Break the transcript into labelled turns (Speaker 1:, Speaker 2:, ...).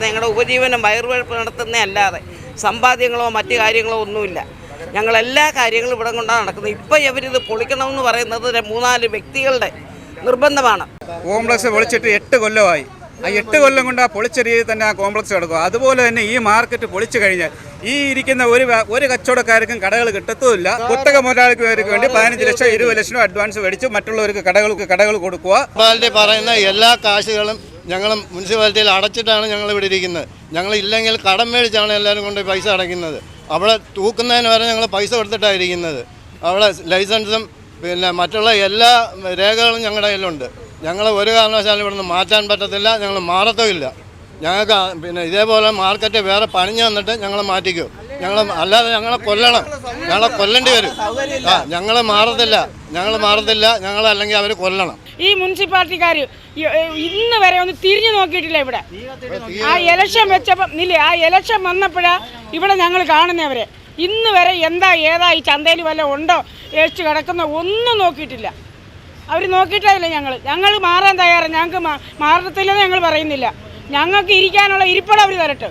Speaker 1: ഞങ്ങളുടെ ഉപജീവനം വയറുവഴുപ്പ് നടത്തുന്നതല്ലാതെ സമ്പാദ്യങ്ങളോ മറ്റു കാര്യങ്ങളോ ഒന്നുമില്ല. ഞങ്ങളെല്ലാ കാര്യങ്ങളും ഇവിടെ കൊണ്ടാണ് നടക്കുന്നത്. ഇപ്പോൾ ഇവരിത് പൊളിക്കണമെന്ന് പറയുന്നത് 3-4 വ്യക്തികളുടെ നിർബന്ധമാണ്.
Speaker 2: കോംപ്ലക്സ് പൊളിച്ചിട്ട് 8 കൊല്ലമായി. ആ 8 കൊല്ലം കൊണ്ട് ആ പൊളിച്ച രീതിയിൽ തന്നെ ആ കോംപ്ലക്സ് കിടക്കും. അതുപോലെ തന്നെ ഈ മാർക്കറ്റ് പൊളിച്ചു കഴിഞ്ഞാൽ ഈ ഇരിക്കുന്ന ഒരു കച്ചവടക്കാർക്കും കടകൾ കിട്ടത്തുമില്ല. കുത്തക മുതലാളിക്ക് വേണ്ടി 15 ലക്ഷം 20 ലക്ഷം അഡ്വാൻസ് മേടിച്ച് മറ്റുള്ളവർക്ക് കടകൾ കൊടുക്കുക.
Speaker 3: മുനിസിപ്പാലിറ്റി പറയുന്ന എല്ലാ കാശുകളും ഞങ്ങൾ മുനിസിപ്പാലിറ്റിയിൽ അടച്ചിട്ടാണ് ഞങ്ങൾ ഇവിടെ ഇരിക്കുന്നത്. ഞങ്ങൾ ഇല്ലെങ്കിൽ കടം മേടിച്ചാണ് എല്ലാവരും കൊണ്ട് പൈസ അടയ്ക്കുന്നത്. അവിടെ തൂക്കുന്നതിന് വരെ ഞങ്ങൾ പൈസ കൊടുത്തിട്ടാണ് ഇരിക്കുന്നത്. അവിടെ ലൈസൻസും പിന്നെ മറ്റുള്ള എല്ലാ രേഖകളും ഞങ്ങളുടെ കയ്യിലുണ്ട്. ഞങ്ങൾ ഒരു കാരണവശാലും ഇവിടുന്ന് മാറ്റാൻ പറ്റത്തില്ല, ഞങ്ങൾ മാറത്തുമില്ല. ഞങ്ങൾക്ക് പിന്നെ ഇതേപോലെ മാർക്കറ്റ് വേറെ പണിഞ്ഞു തന്നിട്ട് ഞങ്ങൾ മാറ്റിക്കും. അല്ലാതെ ഞങ്ങളെ കൊല്ലണം, ഞങ്ങളെ കൊല്ലേണ്ടി വരും. ഞങ്ങൾ മാറത്തില്ല, ഞങ്ങളല്ലെങ്കിൽ അവർ കൊല്ലണം.
Speaker 4: ഈ മുനിസിപ്പാലിറ്റിക്കാർ ഇന്ന് വരെ ഒന്ന് തിരിഞ്ഞു നോക്കിയിട്ടില്ല. ഇവിടെ ആ ഇലക്ഷൻ വെച്ചപ്പം ആ ഇലക്ഷൻ വന്നപ്പോഴാണ് ഇവിടെ ഞങ്ങൾ കാണുന്നവരെ. ഇന്ന് വരെ ഏതാ ഈ ചന്തയിൽ വല്ല ഉണ്ടോ ഏച്ച് കിടക്കുന്ന ഒന്നും നോക്കിയിട്ടില്ല. അവർ നോക്കിയിട്ടില്ല. ഞങ്ങൾ മാറാൻ തയ്യാറാണ്. ഞങ്ങൾക്ക് മാറത്തില്ലെന്ന് ഞങ്ങൾ പറയുന്നില്ല. ഞങ്ങൾക്ക് ഇരിക്കാനുള്ള ഇരിപ്പിടം അവർ തരട്ടെ.